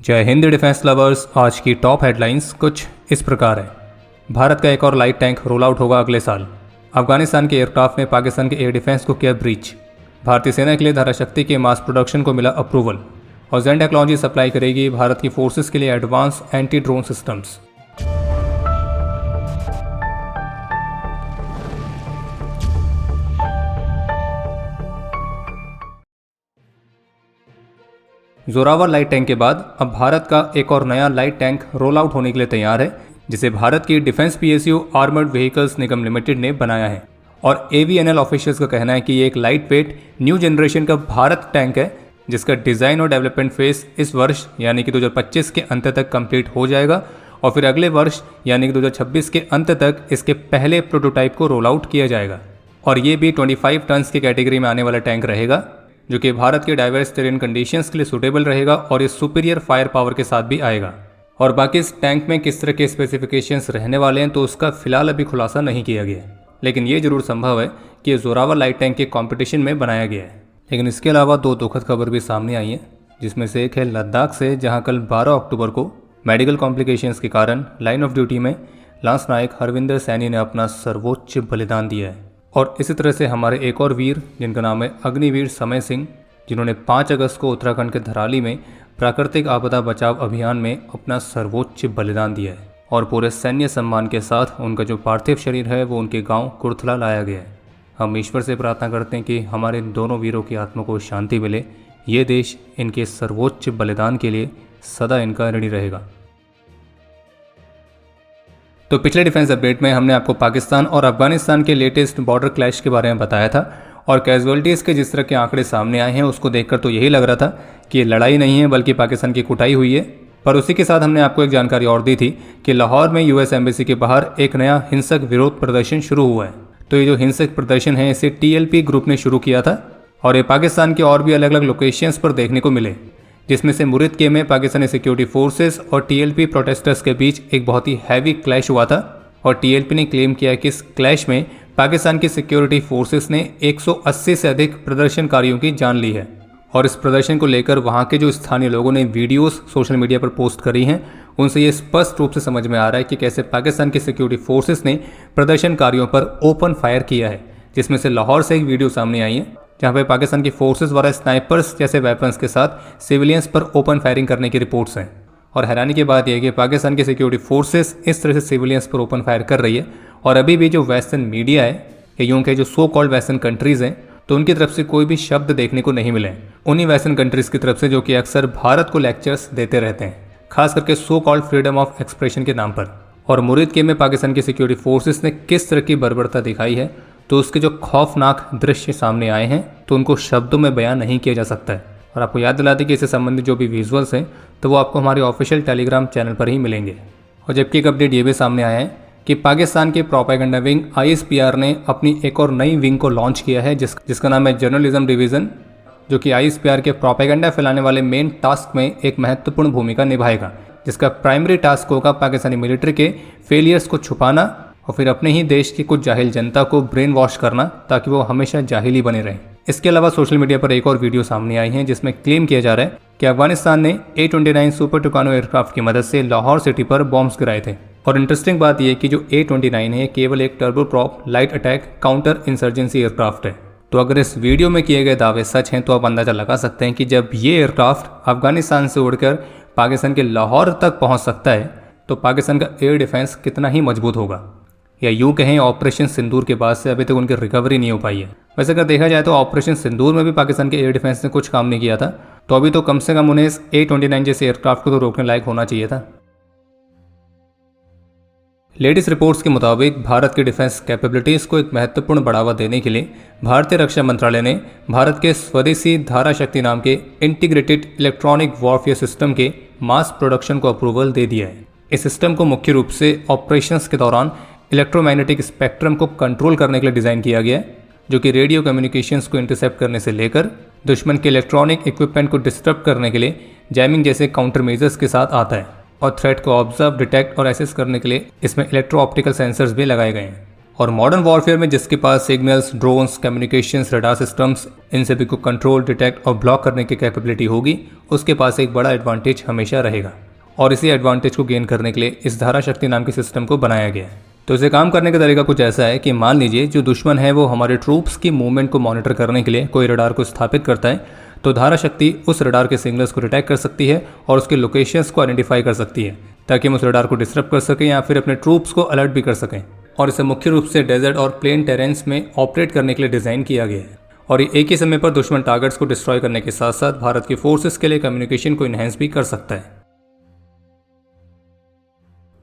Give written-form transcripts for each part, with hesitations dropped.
जय Hind defence lovers. आज की टॉप हेडलाइंस कुछ इस प्रकार है। भारत का एक और लाइट टैंक रोल आउट होगा अगले साल। अफगानिस्तान के एयरक्राफ्ट ने पाकिस्तान के एयर डिफेंस को किया ब्रीच। भारतीय सेना के लिए धाराशक्ति के मास प्रोडक्शन को मिला अप्रूवल। और जेन टेक्नोलॉजी सप्लाई करेगी भारत की फोर्सेस के लिए advance anti drone systems. Zorawar light tank के बाद अब भारत का एक और नया लाइट टैंक रोल आउट होने के लिए तैयार है, जिसे भारत की डिफेंस पीएसयू आर्मर्ड व्हीकल्स निगम लिमिटेड ने बनाया है। और एवीएनएल ऑफिशियल्स का कहना है कि ये एक लाइट वेट न्यू जनरेशन का भारत टैंक है, जिसका डिज़ाइन और डेवलपमेंट फेज इस वर्ष यानी कि 2025 के अंत तक कंप्लीट हो जाएगा और फिर अगले वर्ष यानी कि 2026 के अंत तक इसके पहले प्रोटोटाइप को रोल आउट किया जाएगा। और ये भी 25 टन्स की कैटेगरी में आने वाला टैंक रहेगा, जो कि भारत के डाइवर्स टेरेन कंडीशंस के लिए सूटेबल रहेगा और ये सुपीरियर फायर पावर के साथ भी आएगा। और बाकी इस टैंक में किस तरह के स्पेसिफिकेशंस रहने वाले हैं तो उसका फिलहाल अभी खुलासा नहीं किया गया है, लेकिन ये जरूर संभव है कि ये जोरावर लाइट टैंक के कंपटीशन में बनाया गया है। लेकिन इसके अलावा दो दुखद खबर भी सामने आई है, जिसमें से एक है लद्दाख से, जहाँ कल 12 अक्टूबर को मेडिकल कॉम्प्लिकेशंस के कारण लाइन ऑफ ड्यूटी में लांस नायक हरविंदर सैनी ने अपना सर्वोच्च बलिदान दिया है। और इसी तरह से हमारे एक और वीर, जिनका नाम है अग्निवीर समय सिंह, जिन्होंने 5 अगस्त को उत्तराखंड के धराली में प्राकृतिक आपदा बचाव अभियान में अपना सर्वोच्च बलिदान दिया है। और पूरे सैन्य सम्मान के साथ उनका जो पार्थिव शरीर है वो उनके गांव कुर्थला लाया गया है। हम ईश्वर से प्रार्थना करते हैं कि हमारे दोनों वीरों की आत्मा को शांति मिले। ये देश इनके सर्वोच्च बलिदान के लिए सदा इनका ऋणी रहेगा। तो पिछले डिफेंस अपडेट में हमने आपको पाकिस्तान और अफगानिस्तान के लेटेस्ट बॉर्डर क्लैश के बारे में बताया था और कैजुअलिटीज़ के जिस तरह के आंकड़े सामने आए हैं उसको देखकर तो यही लग रहा था कि ये लड़ाई नहीं है बल्कि पाकिस्तान की कुटाई हुई है। पर उसी के साथ हमने आपको एक जानकारी और दी थी कि लाहौर में यूएस एम्बेसी के बाहर एक नया हिंसक विरोध प्रदर्शन शुरू हुआ है। तो ये जो हिंसक प्रदर्शन है इसे टीएलपी ग्रुप ने शुरू किया था और ये पाकिस्तान के और भी अलग अलग लोकेशंस पर देखने को मिले, जिसमें से मुरिदके में पाकिस्तानी सिक्योरिटी फोर्सेस और टीएलपी प्रोटेस्टर्स के बीच एक बहुत ही हैवी क्लैश हुआ था। और टीएलपी ने क्लेम किया कि इस क्लैश में पाकिस्तान की सिक्योरिटी फोर्सेस ने 180 से अधिक प्रदर्शनकारियों की जान ली है। और इस प्रदर्शन को लेकर वहां के जो स्थानीय लोगों ने वीडियोस सोशल मीडिया पर पोस्ट करी हैं, उनसे ये स्पष्ट रूप से समझ में आ रहा है कि कैसे पाकिस्तान की सिक्योरिटी फोर्सेस ने प्रदर्शनकारियों पर ओपन फायर किया है। जिसमें से लाहौर से एक वीडियो सामने आई है जहाँ पे पाकिस्तान की फोर्सेस द्वारा स्नाइपर्स जैसे वेपन्स के साथ सिविलियंस पर ओपन फायरिंग करने की रिपोर्ट्स हैं। और हैरानी की बात यह है कि पाकिस्तान की सिक्योरिटी फोर्सेस इस तरह से सिविलियंस पर ओपन फायर कर रही है और अभी भी जो वेस्टर्न मीडिया है या यूं के जो सो कॉल्ड वेस्टर्न कंट्रीज़ हैं तो उनकी तरफ से कोई भी शब्द देखने को नहीं मिले उन्हीं वेस्टर्न कंट्रीज़ की तरफ से जो कि अक्सर भारत को लेक्चर्स देते रहते हैं, खास करके so called freedom of expression के नाम पर। और मुरिदके में पाकिस्तान की सिक्योरिटी फोर्सेस ने किस तरह की बर्बरता दिखाई है तो उसके जो खौफनाक दृश्य सामने आए हैं तो उनको शब्दों में बयान नहीं किया जा सकता है। और आपको याद दिला दें कि इससे संबंधित जो भी विजुअल्स हैं तो वो आपको हमारे ऑफिशियल टेलीग्राम चैनल पर ही मिलेंगे। और जबकि एक अपडेट ये भी सामने आया है कि पाकिस्तान के प्रोपेगेंडा विंग आईएसपीआर ने अपनी एक और नई विंग को लॉन्च किया है जिसका नाम है जर्नलिज्म डिवीज़न, जो कि आईएसपीआर के प्रोपेगेंडा फैलाने वाले मेन टास्क में एक महत्वपूर्ण भूमिका निभाएगा, जिसका प्राइमरी टास्क होगा पाकिस्तानी मिलिट्री के फेलियर्स को छुपाना और फिर अपने ही देश की कुछ जाहिल जनता को ब्रेन वॉश करना ताकि वो हमेशा जाहिल ही बने रहें। इसके अलावा सोशल मीडिया पर एक और वीडियो सामने आई है जिसमें क्लेम किया जा रहा है कि अफगानिस्तान ने A-29 सुपर टुकानो एयरक्राफ्ट की मदद से लाहौर सिटी पर बॉम्ब्स गिराए थे। और इंटरेस्टिंग बात यह कि जो A-29 है केवल एक turboprop light attack counter insurgency aircraft है। तो अगर इस वीडियो में किए गए दावे सच हैं तो आप अंदाजा लगा सकते हैं कि जब ये एयरक्राफ्ट अफगानिस्तान से उड़कर पाकिस्तान के लाहौर तक पहुँच सकता है तो पाकिस्तान का एयर डिफेंस कितना ही मजबूत होगा। या यूँ कहें ऑपरेशन सिंदूर के बाद से अभी तक उनकी रिकवरी नहीं हो पाई है। वैसे अगर देखा जाए तो ऑपरेशन सिंदूर में भी पाकिस्तान के एयर डिफेंस ने कुछ काम नहीं किया था, तो अभी तो कम से कम उन्हें इस A-29 जैसे एयरक्राफ्ट को तो रोकने लायक होना चाहिए था। लेटेस्ट रिपोर्ट्स के मुताबिक भारत की डिफेंस कैपेबिलिटीज़ को एक महत्वपूर्ण बढ़ावा देने के लिए भारतीय रक्षा मंत्रालय ने भारत के स्वदेशी धाराशक्ति नाम के इंटीग्रेटेड इलेक्ट्रॉनिक वॉरफेयर सिस्टम के मास प्रोडक्शन को अप्रूवल दे दिया है। इस सिस्टम को मुख्य रूप से ऑपरेशंस के दौरान इलेक्ट्रोमैग्नेटिक स्पेक्ट्रम को कंट्रोल करने के लिए डिज़ाइन किया गया है, जो कि रेडियो कम्युनिकेशंस को इंटरसेप्ट करने से लेकर दुश्मन के इलेक्ट्रॉनिक इक्विपमेंट को डिस्टर्ब करने के लिए जैमिंग जैसे काउंटर मेजर्स के साथ आता है। और थ्रेट को ऑब्जर्व, डिटेक्ट और एसेस करने के लिए इसमें इलेक्ट्रो ऑप्टिकल सेंसर्स भी लगाए गए हैं। और मॉडर्न वॉरफेयर में जिसके पास signals, drones, communications, radar systems, इन सभी को कंट्रोल, डिटेक्ट और ब्लॉक करने की कैपेबिलिटी होगी, उसके पास एक बड़ा एडवांटेज हमेशा रहेगा। और इसी एडवांटेज को गेन करने के लिए इस धारा शक्ति नाम के सिस्टम को बनाया गया है। तो इसे काम करने का तरीका कुछ ऐसा है कि मान लीजिए जो दुश्मन है वो हमारे ट्रूप्स की मूवमेंट को मॉनिटर करने के लिए कोई रडार को स्थापित करता है, तो धारा शक्ति उस रडार के सिग्नल्स को डिटेक्ट कर सकती है और उसके लोकेशंस को आइडेंटिफाई कर सकती है, ताकि हम उस रडार को डिस्टर्ब कर सकें या फिर अपने ट्रूप्स को अलर्ट भी कर सकें। और इसे मुख्य रूप से डेजर्ट और प्लेन टेरेंस में ऑपरेट करने के लिए डिज़ाइन किया गया है। और ये एक ही समय पर दुश्मन टारगेट्स को डिस्ट्रॉय करने के साथ साथ भारत की फोर्सेस के लिए कम्युनिकेशन को इन्हेंस भी कर सकता है।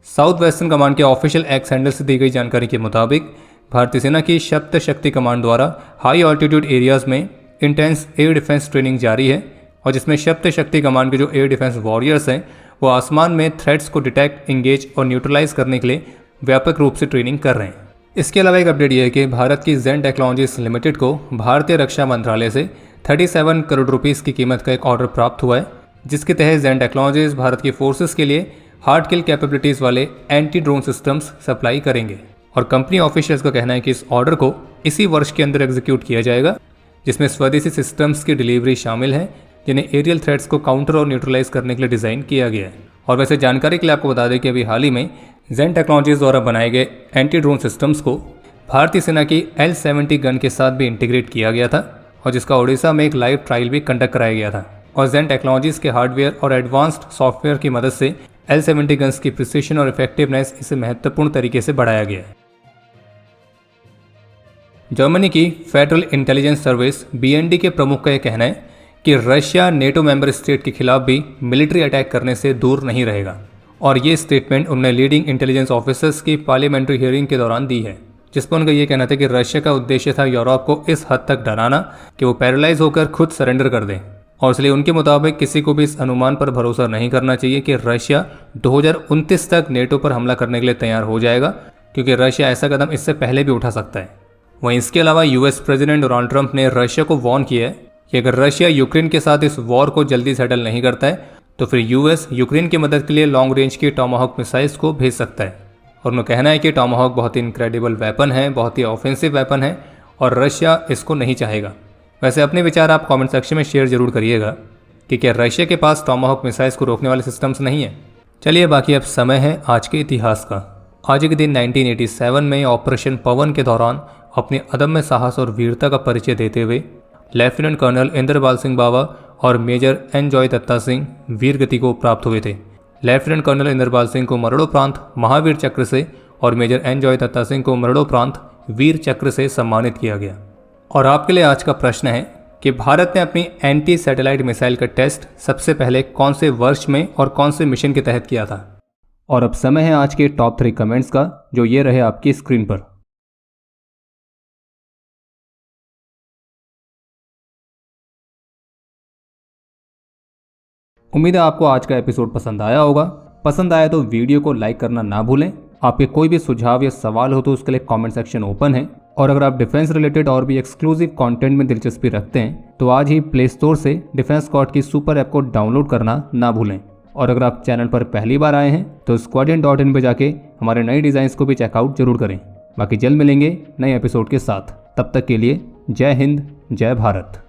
साउथ वेस्टर्न कमांड के ऑफिशियल एक्स हैंडल से दी गई जानकारी के मुताबिक भारतीय सेना की सप्त शक्ति कमांड द्वारा हाई ऑल्टीट्यूड एरियाज में इंटेंस एयर डिफेंस ट्रेनिंग जारी है, और जिसमें सप्त शक्ति कमांड के जो एयर डिफेंस वॉरियर्स हैं वो आसमान में थ्रेट्स को डिटेक्ट, इंगेज और न्यूट्रलाइज करने के लिए व्यापक रूप से ट्रेनिंग कर रहे हैं। इसके अलावा एक अपडेट यह है कि भारत की जेन टेक्नोलॉजीज लिमिटेड को भारतीय रक्षा मंत्रालय से 37 करोड़ रुपीस की कीमत का एक ऑर्डर प्राप्त हुआ है, जिसके तहत जेन टेक्नोलॉजीज भारत की फोर्सेस के लिए हार्ड किल कैपेबिलिटीज वाले एंटी ड्रोन सिस्टम्स सप्लाई करेंगे। और कंपनी ऑफिशियल्स का कहना है कि इस ऑर्डर को इसी वर्ष के अंदर एग्जीक्यूट किया जाएगा, जिसमें स्वदेशी सिस्टम्स की डिलीवरी शामिल है, जिन्हें एरियल थ्रेट्स को काउंटर और न्यूट्रलाइज करने के लिए डिज़ाइन किया गया है। और वैसे जानकारी के लिए आपको बता दें कि अभी हाल ही में जेन टेक्नोलॉजीज द्वारा बनाए गए एंटी ड्रोन सिस्टम्स को भारतीय सेना की L-70 गन के साथ भी इंटीग्रेट किया गया था, और जिसका ओडिशा में एक लाइव ट्रायल भी कंडक्ट कराया गया था। और जेन टेक्नोलॉजीज के हार्डवेयर और एडवांस्ड सॉफ्टवेयर की मदद से L-70 गन्स की प्रिसिशन और इफेक्टिवनेस इसे महत्वपूर्ण तरीके से बढ़ाया गया है। जर्मनी की फेडरल इंटेलिजेंस सर्विस BND के प्रमुख का यह कहना है कि रशिया नेटो मेंबर स्टेट के खिलाफ भी मिलिट्री अटैक करने से दूर नहीं रहेगा। और ये स्टेटमेंट उन्होंने लीडिंग इंटेलिजेंस ऑफिसर्स की पार्लियामेंट्री हियरिंग के दौरान दी है, जिसमें उनका ये कहना था कि रशिया का उद्देश्य था यूरोप को इस हद तक डराना कि वो पैरालाइज होकर खुद सरेंडर कर दें। और इसलिए उनके मुताबिक किसी को भी इस अनुमान पर भरोसा नहीं करना चाहिए कि रशिया 2029 तक नेटो पर हमला करने के लिए तैयार हो जाएगा, क्योंकि रशिया ऐसा कदम इससे पहले भी उठा सकता है। वहीं इसके अलावा US प्रेसिडेंट डोनाल्ड ट्रंप ने रशिया को वार्न किया है कि अगर रशिया यूक्रेन के साथ इस वॉर को जल्दी सेटल नहीं करता है तो फिर US यूक्रेन की मदद के लिए लॉन्ग रेंज की टॉमाहॉक मिसाइल्स को भेज सकता है। और उनका कहना है कि टॉमाहॉक बहुत ही इनक्रेडिबल वेपन है, बहुत ही ऑफेंसिव वेपन है, और रशिया इसको नहीं चाहेगा। वैसे अपने विचार आप कमेंट सेक्शन में शेयर जरूर करिएगा कि क्या रशिया के पास टॉमाहॉक मिसाइल्स को रोकने वाले सिस्टम्स नहीं है। चलिए बाकी अब समय है आज के इतिहास का। आज के दिन 1987 में ऑपरेशन पवन के दौरान अपने अदम्य साहस और वीरता का परिचय देते हुए लेफ्टिनेंट कर्नल इंद्रपाल सिंह बावा और मेजर एन जॉय दत्ता सिंह वीर गति को प्राप्त हुए थे। लेफ्टिनेंट कर्नल इंद्रपाल सिंह को मरणोपरांत महावीर चक्र से और मेजर एन जॉय दत्ता सिंह को मरणोपरांत वीर चक्र से सम्मानित किया गया। और आपके लिए आज का प्रश्न है कि भारत ने अपनी एंटी सैटेलाइट मिसाइल का टेस्ट सबसे पहले कौन से वर्ष में और कौन से मिशन के तहत किया था। और अब समय है आज के टॉप 3 कमेंट्स का, जो ये रहे आपकी स्क्रीन पर। उम्मीद है आपको आज का एपिसोड पसंद आया होगा। पसंद आया तो वीडियो को लाइक करना ना भूलें। आपके कोई भी सुझाव या सवाल हो तो उसके लिए कमेंट सेक्शन ओपन है। और अगर आप डिफेंस रिलेटेड और भी एक्सक्लूसिव कंटेंट में दिलचस्पी रखते हैं तो आज ही प्ले स्टोर से डिफेंस स्क्वाड की सुपर ऐप को डाउनलोड करना ना भूलें। और अगर आप चैनल पर पहली बार आए हैं तो squadron.in पे जाके हमारे नए डिज़ाइंस को भी चेकआउट जरूर करें। बाकी जल्द मिलेंगे नए एपिसोड के साथ। तब तक के लिए जय हिंद, जय भारत।